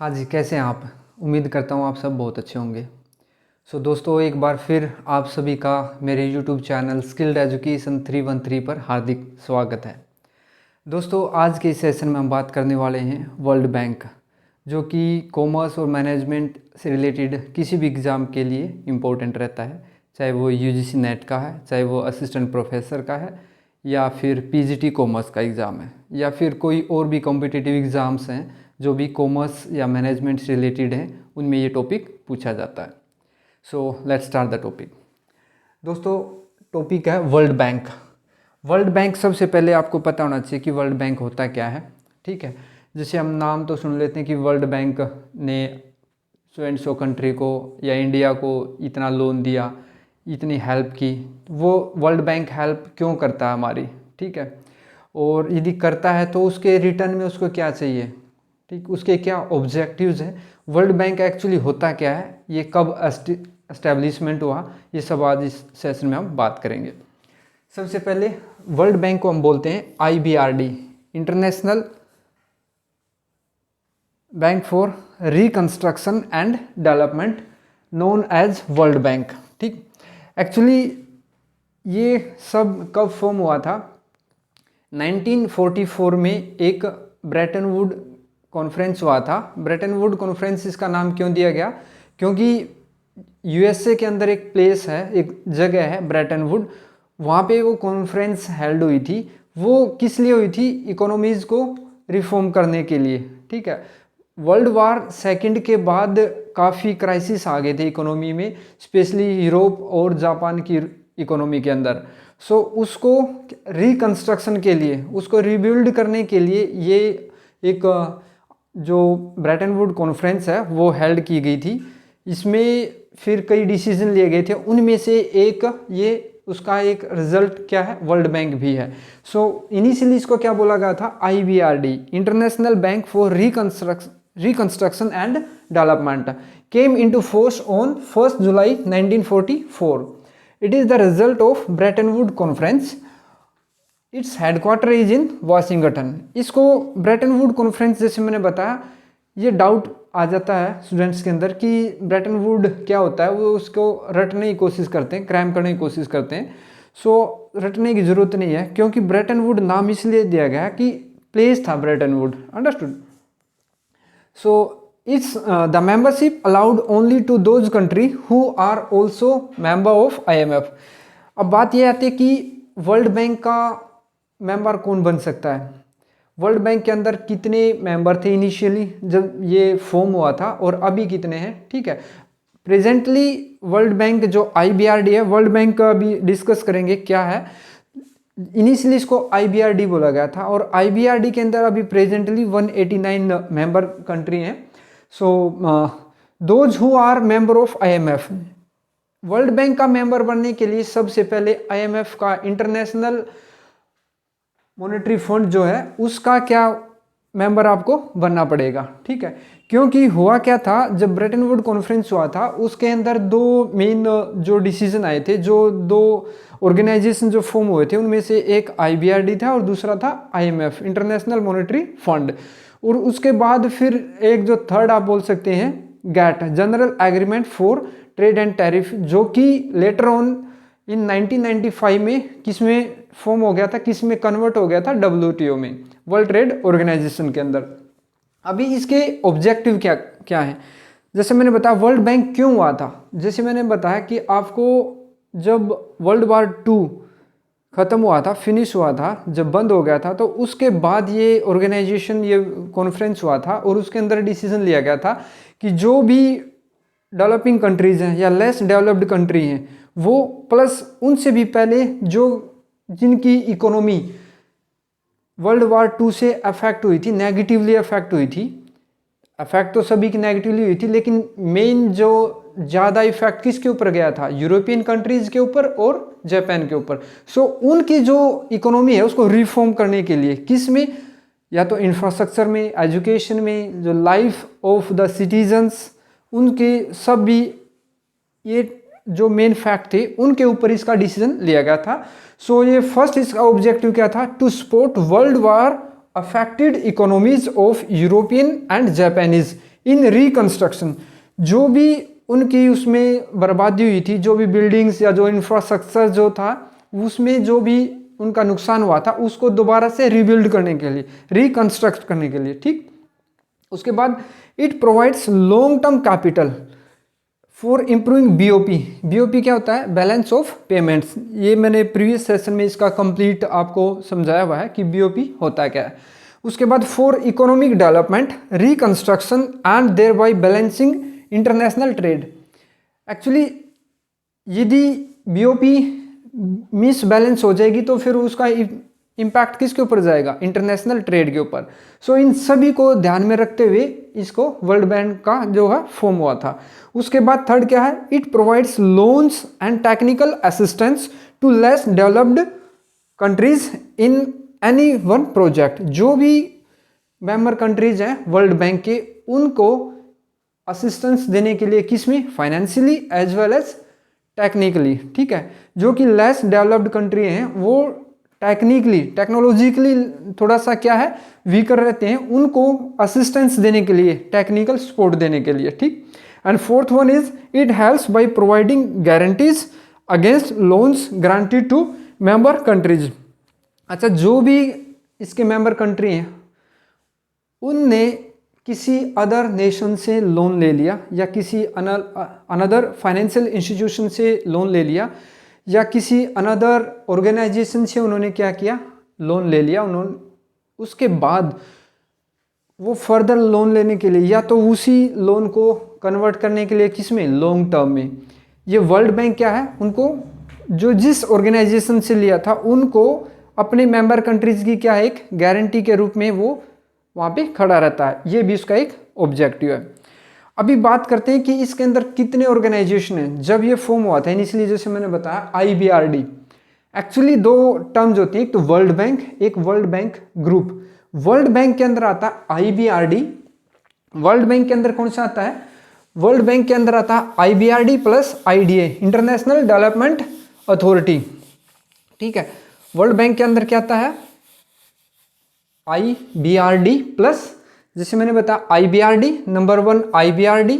हाँ जी, कैसे हैं आप? उम्मीद करता हूँ आप सब बहुत अच्छे होंगे। दोस्तों, एक बार फिर आप सभी का मेरे यूट्यूब चैनल स्किल्ड एजुकेशन 313 पर हार्दिक स्वागत है। दोस्तों, आज के इस सेशन में हम बात करने वाले हैं वर्ल्ड बैंक, जो कि कॉमर्स और मैनेजमेंट से रिलेटेड किसी भी एग्ज़ाम के लिए इम्पोर्टेंट रहता है, चाहे वो यूजीसी नेट का है, चाहे वो असिस्टेंट प्रोफेसर का है, या फिर पीजीटी कॉमर्स का एग्ज़ाम है, या फिर कोई और भी कॉम्पिटिटिव एग्ज़ाम्स हैं जो भी कॉमर्स या मैनेजमेंट से रिलेटेड हैं, उनमें ये टॉपिक पूछा जाता है। Let's start the topic. दोस्तों, टॉपिक है वर्ल्ड बैंक। वर्ल्ड बैंक, सबसे पहले आपको पता होना चाहिए कि वर्ल्ड बैंक होता क्या है। ठीक है, जैसे हम नाम तो सुन लेते हैं कि वर्ल्ड बैंक ने सो एंड सो कंट्री को या इंडिया को इतना लोन दिया, इतनी हेल्प की। वो वर्ल्ड बैंक हेल्प क्यों करता है हमारी? ठीक है, और यदि करता है तो उसके रिटर्न में उसको क्या चाहिए? ठीक, उसके क्या ऑब्जेक्टिव्स हैं? वर्ल्ड बैंक एक्चुअली होता क्या है, ये कब एस्टेब्लिशमेंट हुआ, ये सब आज इस सेशन में हम बात करेंगे। सबसे पहले वर्ल्ड बैंक को हम बोलते हैं IBRD, international bank for reconstruction and development, known as world bank. ठीक, एक्चुअली ये सब कब फॉर्म हुआ था? 1944 में एक ब्रेटन वुड कॉन्फ्रेंस हुआ था। ब्रेटन वुड कॉन्फ्रेंस इसका नाम क्यों दिया गया? क्योंकि USA के अंदर एक प्लेस है, एक जगह है ब्रेटन वुड, वहाँ पे वो कॉन्फ्रेंस हेल्ड हुई थी। वो किस लिए हुई थी? इकोनॉमीज़ को रिफॉर्म करने के लिए। ठीक है, वर्ल्ड वार सेकंड के बाद काफ़ी क्राइसिस आ गए थे इकोनॉमी में, स्पेशली यूरोप और जापान की इकोनॉमी के अंदर। उसको रिकंस्ट्रक्शन के लिए, उसको रिबिल्ड करने के लिए ये एक जो ब्रेटन वुड कॉन्फ्रेंस है वो हेल्ड की गई थी। इसमें फिर कई डिसीजन लिए गए थे, उनमें से एक ये उसका एक रिजल्ट क्या है? वर्ल्ड बैंक भी है। इनिशियली इसको क्या बोला गया था? IBRD, international bank for reconstruction and development, came into force on 1 July 1944। It is the result of Brayton would conference. Its headquarter is in Washington. इसको ब्रेटन वुड कॉन्फ्रेंस, जैसे मैंने बताया, ये डाउट आ जाता है स्टूडेंट्स के अंदर कि ब्रेटन वुड क्या होता है। वो उसको रटने की कोशिश करते हैं, क्रैम करने की कोशिश करते हैं। रटने की ज़रूरत नहीं है, क्योंकि ब्रेटन वुड नाम इसलिए दिया गया कि प्लेस था Bretton Wood. Understood? It's the membership allowed only to those country who are also member of IMF। अब बात यह आती है कि वर्ल्ड बैंक का मेंबर कौन बन सकता है? वर्ल्ड बैंक के अंदर कितने मेंबर थे इनिशियली जब ये फॉर्म हुआ था, और अभी कितने हैं? ठीक है, प्रेजेंटली वर्ल्ड बैंक जो IBRD है, वर्ल्ड बैंक का अभी डिस्कस करेंगे क्या है। इनिशियली इसको IBRD बोला गया था, और IBRD के अंदर अभी प्रेजेंटली 189 मेंबर कंट्री हैं। Those who are member of IMF, world bank का मेंबर बनने के लिए सबसे पहले IMF का, इंटरनेशनल मॉनेटरी फंड जो है, उसका क्या मेंबर आपको बनना पड़ेगा। ठीक है, क्योंकि हुआ क्या था, जब ब्रेटन वुड कॉन्फ्रेंस हुआ था उसके अंदर दो मेन जो डिसीजन आए थे, जो दो ऑर्गेनाइजेशन जो फॉर्म हुए थे, उनमें से एक IBRD था और दूसरा था IMF, इंटरनेशनल मॉनेटरी फंड। और उसके बाद फिर एक जो थर्ड आप बोल सकते हैं, GATT, general agreement for trade and tariff, जो कि लेटर ऑन इन 1995 में किस में फॉर्म हो गया था, किस में कन्वर्ट हो गया था? WTO में, वर्ल्ड ट्रेड ऑर्गेनाइजेशन के अंदर। अभी इसके ऑब्जेक्टिव क्या क्या है? जैसे मैंने बताया वर्ल्ड बैंक क्यों हुआ था। जैसे मैंने बताया कि आपको जब वर्ल्ड वार 2 ख़त्म हुआ था, फिनिश हुआ था, जब बंद हो गया था, तो उसके बाद ये ऑर्गेनाइजेशन, ये कॉन्फ्रेंस हुआ था, और उसके अंदर डिसीजन लिया गया था कि जो भी डेवलपिंग कंट्रीज़ हैं या लेस डेवलप्ड कंट्री हैं, वो प्लस उनसे भी पहले जो जिनकी इकोनॉमी वर्ल्ड वार 2 से अफेक्ट हुई थी, नेगेटिवली अफेक्ट हुई थी, अफेक्ट तो सभी की नेगेटिवली हुई थी, लेकिन मेन जो ज़्यादा इफेक्ट किसके ऊपर गया था? यूरोपियन कंट्रीज़ के ऊपर और जापान के ऊपर। उनकी जो इकोनॉमी है उसको रिफॉर्म करने के लिए, किस में? या तो इंफ्रास्ट्रक्चर में, एजुकेशन में, जो लाइफ ऑफ द सिटीजन्स, उनके सब भी ये जो मेन फैक्ट थे उनके ऊपर इसका डिसीजन लिया गया था। ये फर्स्ट इसका ऑब्जेक्टिव क्या था? To support world war affected economies of European and Japanese in reconstruction, जो भी उनकी उसमें बर्बादी हुई थी, जो भी बिल्डिंग्स या जो इंफ्रास्ट्रक्चर जो था उसमें जो भी उनका नुकसान हुआ था उसको दोबारा से रिबिल्ड करने के लिए, रिकंस्ट्रक्ट करने के लिए, ठीक। उसके बाद it provides long term capital for improving BOP. BOP क्या होता है? Balance of payments. ये मैंने प्रीवियस सेशन में इसका कंप्लीट आपको समझाया हुआ है कि बीओपी होता है क्या है। उसके बाद for economic development, reconstruction and thereby balancing international trade. Actually यदि बीओपी मिसबैलेंस हो जाएगी तो फिर उसका इम्पैक्ट किसके ऊपर जाएगा? इंटरनेशनल ट्रेड के ऊपर। सो इन सभी को ध्यान में रखते हुए इसको वर्ल्ड बैंक का जो है फॉर्म हुआ था। उसके बाद थर्ड क्या है? It provides loans and technical assistance to less developed countries in any one project. जो भी मेंबर कंट्रीज हैं वर्ल्ड बैंक के, उनको असिस्टेंस देने के लिए किसमें? Financially as well as technically, ठीक है। जो कि लेस डेवलप्ड कंट्री हैं वो टेक्निकली, टेक्नोलॉजिकली थोड़ा सा क्या है, वीकर रहते हैं, उनको असिस्टेंस देने के लिए, टेक्निकल सपोर्ट देने के लिए, ठीक। And fourth one is it helps by providing guarantees against loans granted to member countries. अच्छा, जो भी इसके मेंबर कंट्री हैं उनने किसी अदर नेशन से लोन ले लिया या किसी अनदर फाइनेंशियल इंस्टीट्यूशन से लोन ले लिया या किसी अनदर ऑर्गेनाइजेशन से उन्होंने क्या किया? लोन ले लिया उन्होंने। उसके बाद वो फर्दर लोन लेने के लिए या तो उसी लोन को कन्वर्ट करने के लिए किसमें? लॉन्ग टर्म में। ये वर्ल्ड बैंक क्या है, उनको जो जिस ऑर्गेनाइजेशन से लिया था उनको अपने मेंबर कंट्रीज की क्या है, एक गारंटी के रूप में वो वहाँ पे खड़ा रहता है। ये भी उसका एक ऑब्जेक्टिव है। अभी बात करते हैं कि इसके अंदर कितने ऑर्गेनाइजेशन हैं। जब ये फॉर्म हुआ था इनिशियली, जैसे मैंने बताया IBRD, एक्चुअली दो टर्म्स होती हैं, एक तो वर्ल्ड बैंक, एक world bank group. World bank के अंदर आता है IBRD। वर्ल्ड बैंक के अंदर कौन सा आता है? वर्ल्ड बैंक के अंदर आता है IBRD plus IDA, International Development authority, ठीक है। वर्ल्ड बैंक के अंदर क्या आता है? IBRD प्लस, जैसे मैंने बताया IBRD नंबर 1 IBRD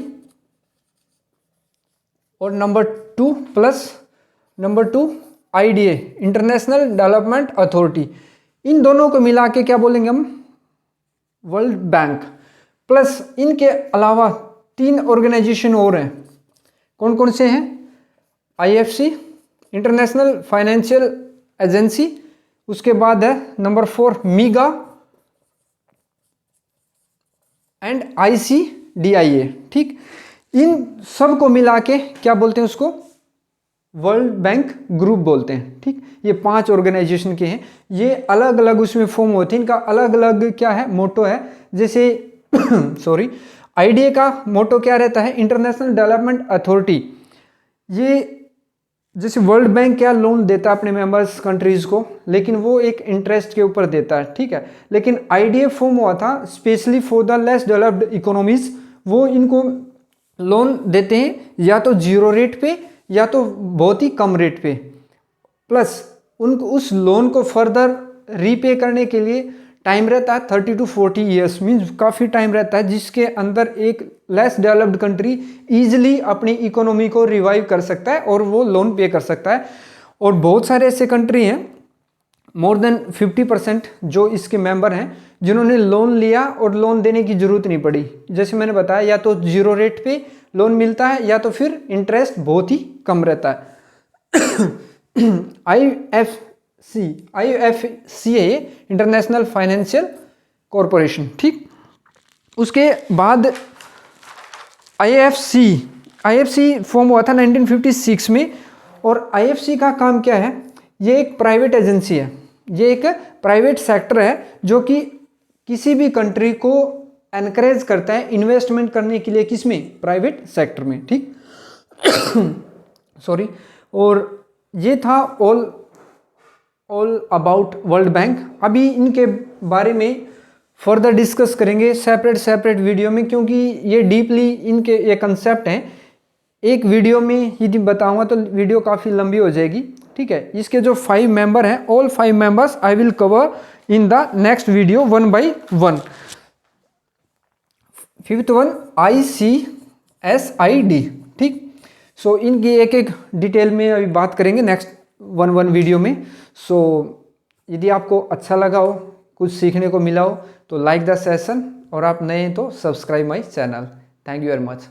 और number 2 plus number 2 IDA, International Development Authority. इन दोनों को मिला के क्या बोलेंगे हम? World bank. प्लस इनके अलावा 3 ऑर्गेनाइजेशन और हैं। कौन कौन से हैं? IFC, international financial agency. उसके बाद है नंबर 4 MIGA एंड ICDIA, ठीक। इन सब को मिला के क्या बोलते हैं? उसको वर्ल्ड बैंक ग्रुप बोलते हैं, ठीक। ये 5 ऑर्गेनाइजेशन के हैं, ये अलग अलग उसमें फॉर्म होते हैं, इनका अलग अलग क्या है, मोटो है। जैसे सॉरी, IDA का मोटो क्या रहता है? International Development authority. ये जैसे वर्ल्ड बैंक क्या लोन देता है अपने मेंबर्स कंट्रीज को, लेकिन वो एक इंटरेस्ट के ऊपर देता है, ठीक है। लेकिन IDA फॉर्म हुआ था specially for the less developed economies. वो इनको लोन देते हैं या तो 0 रेट पे या तो बहुत ही कम रेट पे। प्लस उनको उस लोन को फर्दर रीपे करने के लिए टाइम रहता है 30 to 40 ईयर्स, मीन्स काफ़ी टाइम रहता है, जिसके अंदर एक लेस डेवलप्ड कंट्री ईजिली अपनी इकोनॉमी को रिवाइव कर सकता है और वो लोन पे कर सकता है। और बहुत सारे ऐसे कंट्री हैं, मोर देन 50% जो इसके मेंबर हैं, जिन्होंने लोन लिया और लोन देने की जरूरत नहीं पड़ी। जैसे मैंने बताया, या तो 0 रेट पे लोन मिलता है या तो फिर इंटरेस्ट बहुत ही कम रहता है। IFCA, इंटरनेशनल फाइनेंशियल कॉरपोरेशन, ठीक। उसके बाद IFC फॉर्म हुआ था 1956 में। और IFC का काम क्या है? ये एक प्राइवेट एजेंसी है, ये एक प्राइवेट सेक्टर है जो कि किसी भी कंट्री को एनकरेज करता है इन्वेस्टमेंट करने के लिए, किसमें? प्राइवेट सेक्टर में, ठीक। सॉरी। और ये था ऑल अबाउट वर्ल्ड बैंक। अभी इनके बारे में फर्दर डिस्कस करेंगे सेपरेट वीडियो में, क्योंकि ये डीपली इनके ये कंसेप्ट हैं। एक वीडियो में यदि बताऊंगा तो वीडियो काफ़ी लंबी हो जाएगी, ठीक है। इसके जो 5 मेंबर हैं, all 5 members I will cover in the next video 1 by 1। Fifth one ICSID, ठीक। सो इनकी एक एक डिटेल में अभी बात करेंगे नेक्स्ट वन वीडियो में। सो यदि आपको अच्छा लगा हो, कुछ सीखने को मिला हो तो लाइक द सेशन, और आप नए हैं तो subscribe my channel. Thank you very much.